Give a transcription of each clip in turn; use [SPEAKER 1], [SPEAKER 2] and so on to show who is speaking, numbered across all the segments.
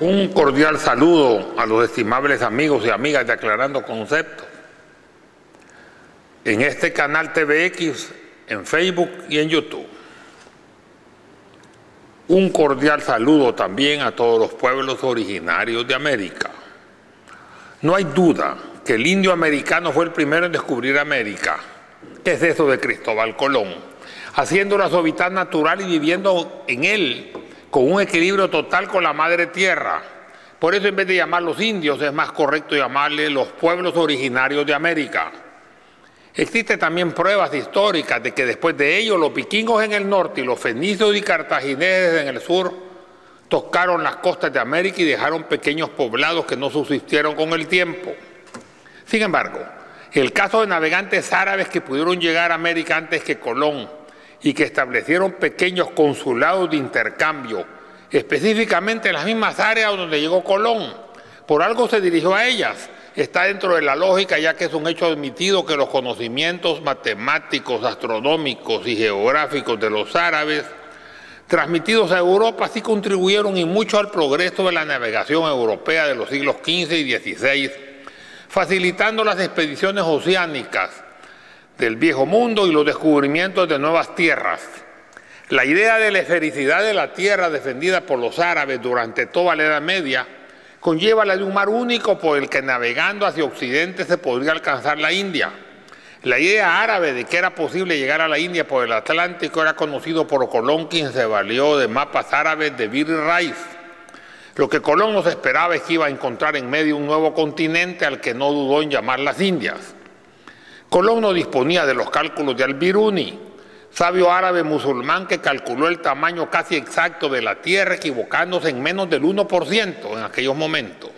[SPEAKER 1] Un cordial saludo a los estimables amigos y amigas de Aclarando Conceptos en este canal TVX, en Facebook y en YouTube. Un cordial saludo también a todos los pueblos originarios de América. No hay duda que el indio americano fue el primero en descubrir América. ¿Qué es eso de Cristóbal Colón? Haciéndola su hábitat natural y viviendo en él con un equilibrio total con la madre tierra. Por eso, en vez de llamarlos indios, es más correcto llamarle los pueblos originarios de América. Existen también pruebas históricas de que después de ellos los vikingos en el norte y los fenicios y cartagineses en el sur tocaron las costas de América y dejaron pequeños poblados que no subsistieron con el tiempo. Sin embargo, el caso de navegantes árabes que pudieron llegar a América antes que Colón y que establecieron pequeños consulados de intercambio, específicamente en las mismas áreas donde llegó Colón, por algo se dirigió a ellas. Está dentro de la lógica, ya que es un hecho admitido que los conocimientos matemáticos, astronómicos y geográficos de los árabes transmitidos a Europa sí contribuyeron y mucho al progreso de la navegación europea de los siglos XV y XVI, facilitando las expediciones oceánicas del Viejo Mundo y los descubrimientos de nuevas tierras. La idea de la esfericidad de la tierra defendida por los árabes durante toda la Edad Media conlleva la de un mar único por el que navegando hacia occidente se podría alcanzar la India. La idea árabe de que era posible llegar a la India por el Atlántico era conocido por Colón, quien se valió de mapas árabes de Bir Rice. Lo que Colón nos esperaba es que iba a encontrar en medio un nuevo continente al que no dudó en llamar las Indias. Colón no disponía de los cálculos de Al-Biruni, sabio árabe musulmán que calculó el tamaño casi exacto de la tierra, equivocándose en menos del 1% en aquellos momentos.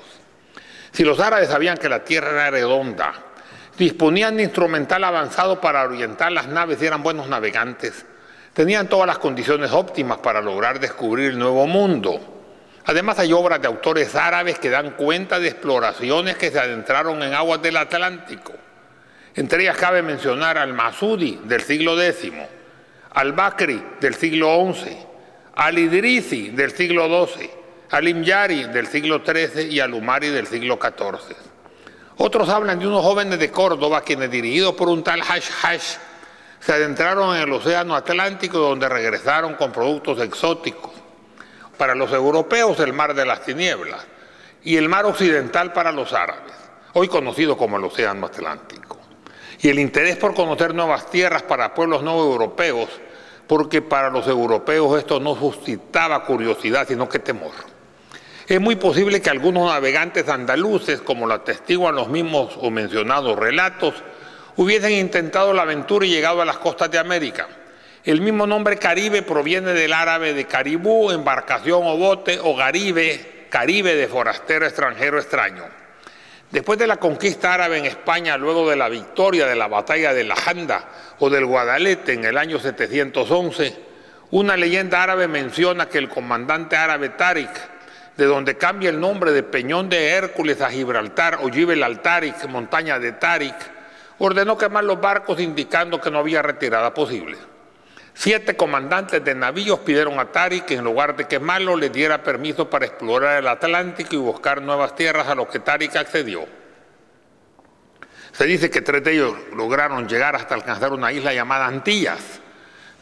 [SPEAKER 1] Si los árabes sabían que la tierra era redonda, disponían de instrumental avanzado para orientar las naves y eran buenos navegantes, tenían todas las condiciones óptimas para lograr descubrir el nuevo mundo. Además, hay obras de autores árabes que dan cuenta de exploraciones que se adentraron en aguas del Atlántico. Entre ellas cabe mencionar al Masudi del siglo X, al-Bakri del siglo XI, al-Idrisi del siglo XII, al-Imyari del siglo XIII y al-Umari del siglo XIV. Otros hablan de unos jóvenes de Córdoba quienes, dirigidos por un tal Hash, se adentraron en el océano Atlántico, donde regresaron con productos exóticos. Para los europeos, el mar de las tinieblas, y el mar occidental para los árabes, hoy conocido como el océano Atlántico. Y el interés por conocer nuevas tierras para pueblos no europeos, porque para los europeos esto no suscitaba curiosidad, sino que temor. Es muy posible que algunos navegantes andaluces, como lo atestiguan los mismos o mencionados relatos, hubiesen intentado la aventura y llegado a las costas de América. El mismo nombre Caribe proviene del árabe de caribú, embarcación o bote, o garibe, Caribe de forastero, extranjero, extraño. Después de la conquista árabe en España, luego de la victoria de la batalla de La Janda o del Guadalete en el año 711, una leyenda árabe menciona que el comandante árabe Táriq, de donde cambia el nombre de Peñón de Hércules a Gibraltar o Jibel al-Táriq, montaña de Táriq, ordenó quemar los barcos indicando que no había retirada posible. 7 comandantes de navíos pidieron a Táriq que en lugar de quemarlo les diera permiso para explorar el Atlántico y buscar nuevas tierras, a lo que Táriq accedió. Se dice que 3 de ellos lograron llegar hasta alcanzar una isla llamada Antillas,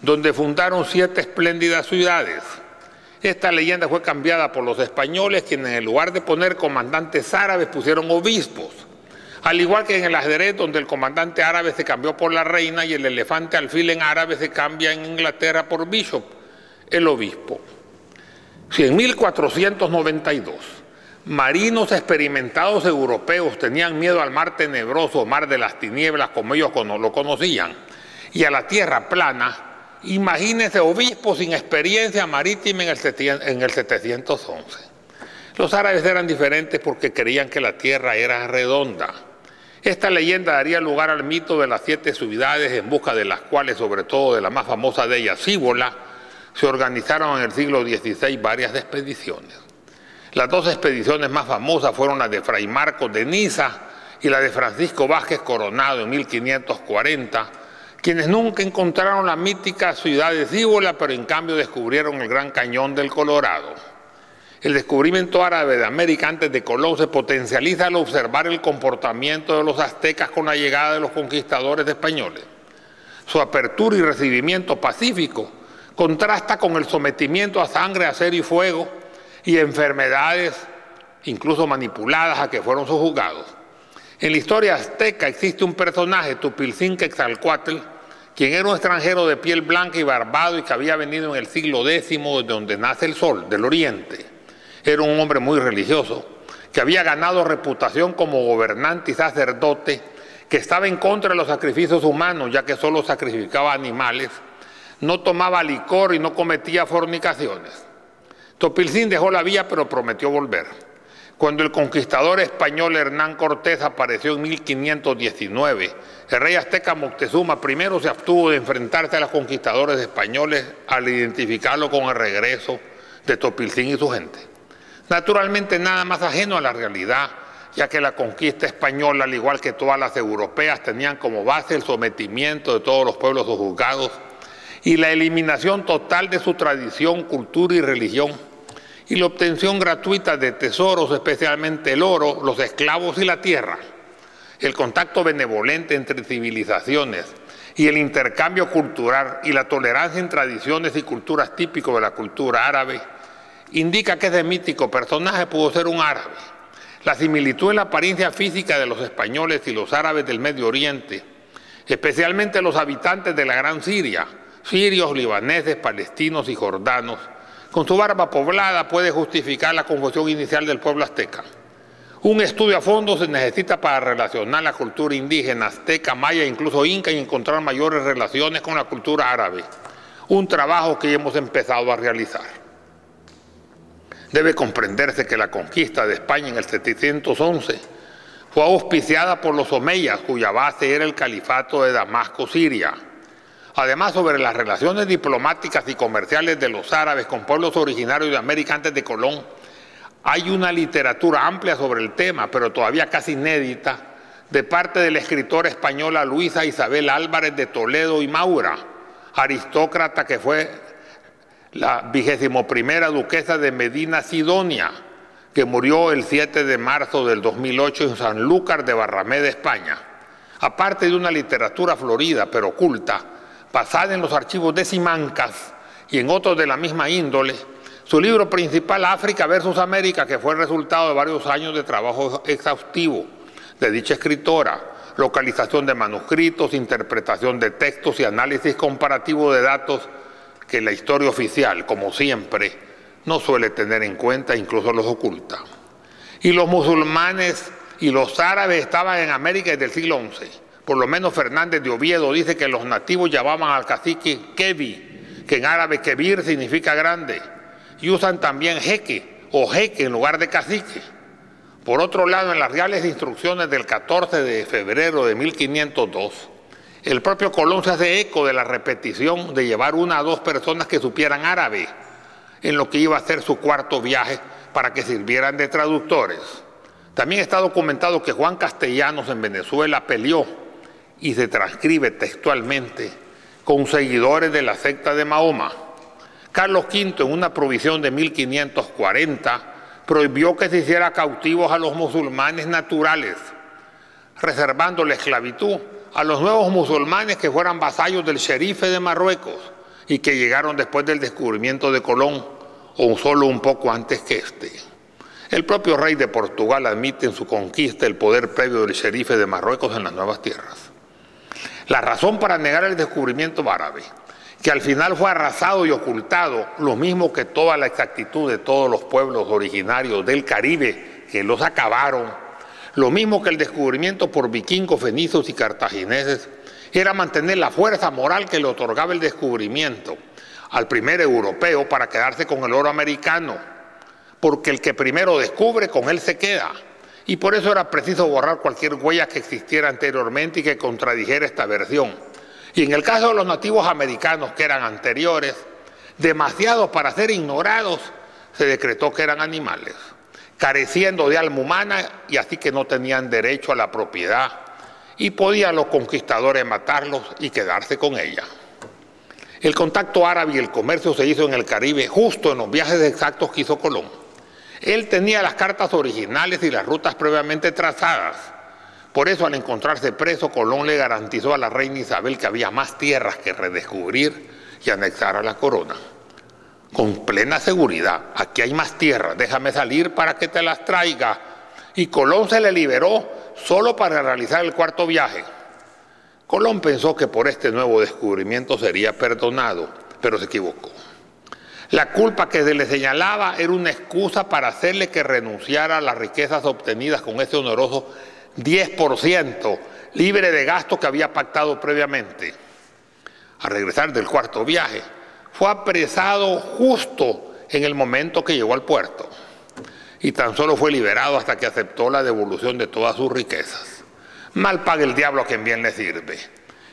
[SPEAKER 1] donde fundaron 7 espléndidas ciudades. Esta leyenda fue cambiada por los españoles, quienes en lugar de poner comandantes árabes pusieron obispos. Al igual que en el ajedrez, donde el comandante árabe se cambió por la reina y el elefante alfil en árabe se cambia en Inglaterra por bishop, el obispo. Si en 1492 marinos experimentados europeos tenían miedo al mar tenebroso, mar de las tinieblas, como ellos lo conocían, y a la tierra plana, imagínense obispos sin experiencia marítima en el 711. Los árabes eran diferentes porque creían que la tierra era redonda. Esta leyenda daría lugar al mito de las 7 ciudades, en busca de las cuales, sobre todo de la más famosa de ellas, Cíbola, se organizaron en el siglo XVI varias expediciones. Las 2 expediciones más famosas fueron la de Fray Marcos de Niza y la de Francisco Vázquez Coronado en 1540, quienes nunca encontraron la mítica ciudad de Cíbola, pero en cambio descubrieron el Gran Cañón del Colorado. el descubrimiento árabe de América antes de Colón se potencializa al observar el comportamiento de los aztecas con la llegada de los conquistadores españoles. Su apertura y recibimiento pacífico contrasta con el sometimiento a sangre, acero y fuego y enfermedades, incluso manipuladas, a que fueron sojuzgados. En la historia azteca existe un personaje, Tupilcinquetzalcóatl, quien era un extranjero de piel blanca y barbado y que había venido en el siglo X, de donde nace el sol, del oriente. Era un hombre muy religioso, que había ganado reputación como gobernante y sacerdote, que estaba en contra de los sacrificios humanos, ya que solo sacrificaba animales, no tomaba licor y no cometía fornicaciones. Topilzin dejó la vía, pero prometió volver. Cuando el conquistador español Hernán Cortés apareció en 1519, el rey azteca Moctezuma I se abstuvo de enfrentarse a los conquistadores españoles al identificarlo con el regreso de Topilzin y su gente. Naturalmente nada más ajeno a la realidad, ya que la conquista española, al igual que todas las europeas, tenían como base el sometimiento de todos los pueblos sojuzgados y la eliminación total de su tradición, cultura y religión, y la obtención gratuita de tesoros, especialmente el oro, los esclavos y la tierra. El contacto benevolente entre civilizaciones y el intercambio cultural y la tolerancia en tradiciones y culturas típicos de la cultura árabe indica que ese mítico personaje pudo ser un árabe. La similitud en la apariencia física de los españoles y los árabes del Medio Oriente, especialmente los habitantes de la Gran Siria, sirios, libaneses, palestinos y jordanos, con su barba poblada puede justificar la confusión inicial del pueblo azteca. Un estudio a fondo se necesita para relacionar la cultura indígena, azteca, maya e incluso inca y encontrar mayores relaciones con la cultura árabe. Un trabajo que ya hemos empezado a realizar. Debe comprenderse que la conquista de España en el 711 fue auspiciada por los omeyas, cuya base era el califato de Damasco, Siria. Además, sobre las relaciones diplomáticas y comerciales de los árabes con pueblos originarios de América antes de Colón, hay una literatura amplia sobre el tema, pero todavía casi inédita, de parte de la escritora española Luisa Isabel Álvarez de Toledo y Maura, aristócrata que fue la 21ª duquesa de Medina Sidonia, que murió el 7 de marzo del 2008 en Sanlúcar de Barrameda, España. Aparte de una literatura florida pero oculta, basada en los archivos de Simancas y en otros de la misma índole, su libro principal, África versus América, que fue el resultado de varios años de trabajo exhaustivo de dicha escritora, localización de manuscritos, interpretación de textos y análisis comparativo de datos que la historia oficial, como siempre, no suele tener en cuenta, incluso los oculta. Y los musulmanes y los árabes estaban en América desde el siglo XI. Por lo menos Fernández de Oviedo dice que los nativos llamaban al cacique Kebi, que en árabe Kebir significa grande, y usan también jeque o jeque en lugar de cacique. Por otro lado, en las reales instrucciones del 14 de febrero de 1502, el propio Colón se hace eco de la repetición de llevar 1 a 2 personas que supieran árabe en lo que iba a ser su cuarto viaje para que sirvieran de traductores. También está documentado que Juan Castellanos en Venezuela peleó, y se transcribe textualmente, con seguidores de la secta de Mahoma. Carlos V, en una provisión de 1540, prohibió que se hiciera cautivos a los musulmanes naturales, reservando la esclavitud a los nuevos musulmanes que fueran vasallos del sherife de Marruecos y que llegaron después del descubrimiento de Colón o solo un poco antes que este. El propio rey de Portugal admite en su conquista el poder previo del sherife de Marruecos en las nuevas tierras. La razón para negar el descubrimiento árabe, que al final fue arrasado y ocultado, lo mismo que toda la exactitud de todos los pueblos originarios del Caribe, que los acabaron, lo mismo que el descubrimiento por vikingos, fenicios y cartagineses, era mantener la fuerza moral que le otorgaba el descubrimiento al primer europeo para quedarse con el oro americano, porque el que primero descubre, con él se queda. Y por eso era preciso borrar cualquier huella que existiera anteriormente y que contradijera esta versión. Y en el caso de los nativos americanos, que eran anteriores, demasiados para ser ignorados, se decretó que eran animales, careciendo de alma humana y así que no tenían derecho a la propiedad y podían los conquistadores matarlos y quedarse con ella. El contacto árabe y el comercio se hizo en el Caribe justo en los viajes exactos que hizo Colón. Él tenía las cartas originales y las rutas previamente trazadas. Por eso, al encontrarse preso, Colón le garantizó a la reina Isabel que había más tierras que redescubrir y anexar a la corona. Con plena seguridad, aquí hay más tierras, déjame salir para que te las traiga. Y Colón se le liberó solo para realizar el cuarto viaje. Colón pensó que por este nuevo descubrimiento sería perdonado, pero se equivocó. La culpa que se le señalaba era una excusa para hacerle que renunciara a las riquezas obtenidas con ese oneroso 10% libre de gastos que había pactado previamente. Al regresar del cuarto viaje, fue apresado justo en el momento que llegó al puerto y tan solo fue liberado hasta que aceptó la devolución de todas sus riquezas. Mal paga el diablo a quien bien le sirve,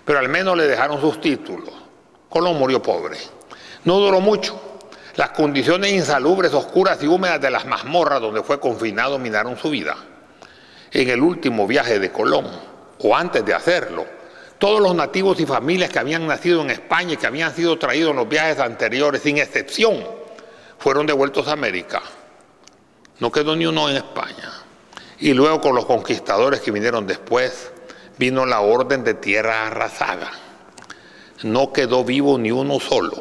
[SPEAKER 1] pero al menos le dejaron sus títulos. Colón murió pobre. No duró mucho. Las condiciones insalubres, oscuras y húmedas de las mazmorras donde fue confinado minaron su vida. En el último viaje de Colón, o antes de hacerlo, todos los nativos y familias que habían nacido en España y que habían sido traídos en los viajes anteriores, sin excepción, fueron devueltos a América. No quedó ni uno en España. Y luego, con los conquistadores que vinieron después, vino la orden de tierra arrasada. No quedó vivo ni uno solo.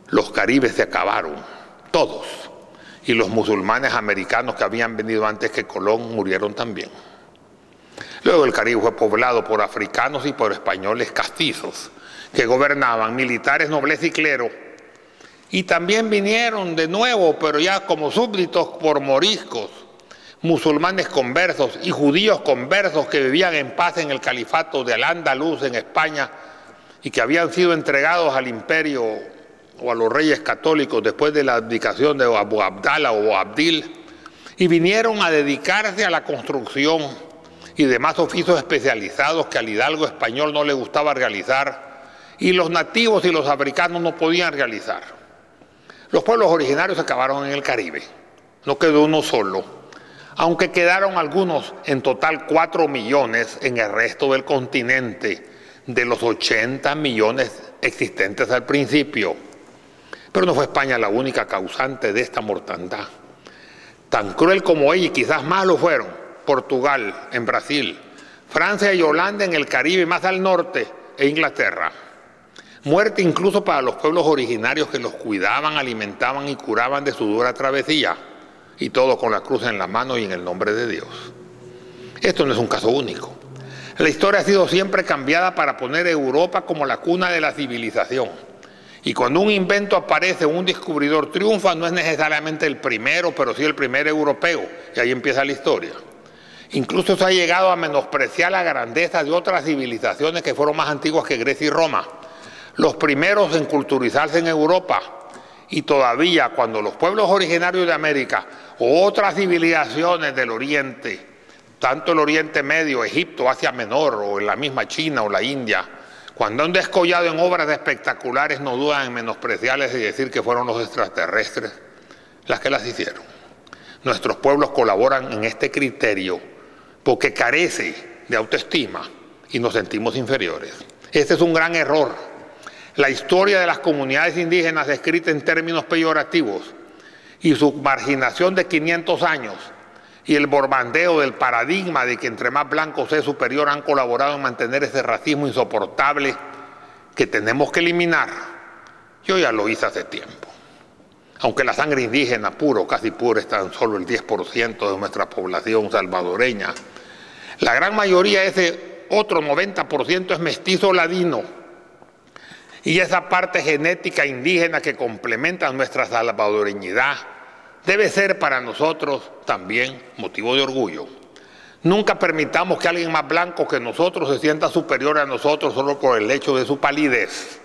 [SPEAKER 1] Los caribes se acabaron, todos. Y los musulmanes americanos que habían venido antes que Colón murieron también. Luego el Caribe fue poblado por africanos y por españoles castizos que gobernaban, militares, nobleza y clero. Y también vinieron de nuevo, pero ya como súbditos, por moriscos, musulmanes conversos y judíos conversos que vivían en paz en el califato de Al-Ándalus en España y que habían sido entregados al imperio o a los reyes católicos después de la abdicación de Abu Abdala o Abdil, y vinieron a dedicarse a la construcción y demás oficios especializados que al hidalgo español no le gustaba realizar y los nativos y los africanos no podían realizar. Los pueblos originarios acabaron en el Caribe, no quedó uno solo, aunque quedaron algunos, en total 4 millones en el resto del continente, de los 80 millones existentes al principio. Pero no fue España la única causante de esta mortandad. Tan cruel como ella, y quizás más lo fueron, Portugal en Brasil, Francia y Holanda en el Caribe más al norte, e Inglaterra. Muerte incluso para los pueblos originarios que los cuidaban, alimentaban y curaban de su dura travesía, y todo con la cruz en la mano y en el nombre de Dios. Esto no es un caso único. La historia ha sido siempre cambiada para poner a Europa como la cuna de la civilización. Y cuando un invento aparece, un descubridor triunfa, no es necesariamente el primero, pero sí el primer europeo, y ahí empieza la historia. Incluso se ha llegado a menospreciar la grandeza de otras civilizaciones que fueron más antiguas que Grecia y Roma, los primeros en culturizarse en Europa, y todavía cuando los pueblos originarios de América o otras civilizaciones del Oriente, tanto el Oriente Medio, Egipto, Asia Menor, o en la misma China o la India, cuando han descollado en obras espectaculares, no dudan en menospreciarles y decir que fueron los extraterrestres las que las hicieron. Nuestros pueblos colaboran en este criterio porque carece de autoestima y nos sentimos inferiores. Este es un gran error. La historia de las comunidades indígenas escrita en términos peyorativos y su marginación de 500 años y el bombardeo del paradigma de que entre más blanco sea superior han colaborado en mantener ese racismo insoportable que tenemos que eliminar. Yo ya lo hice hace tiempo. Aunque la sangre indígena puro, casi pura, es tan solo el 10% de nuestra población salvadoreña, la gran mayoría, ese otro 90% es mestizo ladino. Y esa parte genética indígena que complementa nuestra salvadoreñidad debe ser para nosotros también motivo de orgullo. Nunca permitamos que alguien más blanco que nosotros se sienta superior a nosotros solo por el hecho de su palidez.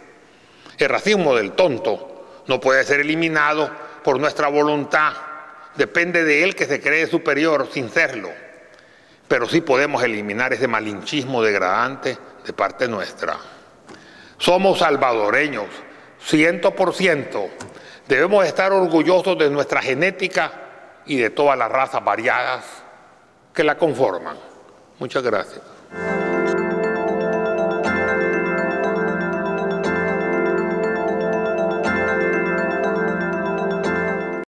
[SPEAKER 1] El racismo del tonto no puede ser eliminado por nuestra voluntad. Depende de él que se cree superior sin serlo. Pero sí podemos eliminar ese malinchismo degradante de parte nuestra. Somos salvadoreños, 100%. Debemos estar orgullosos de nuestra genética y de todas las razas variadas que la conforman. Muchas gracias.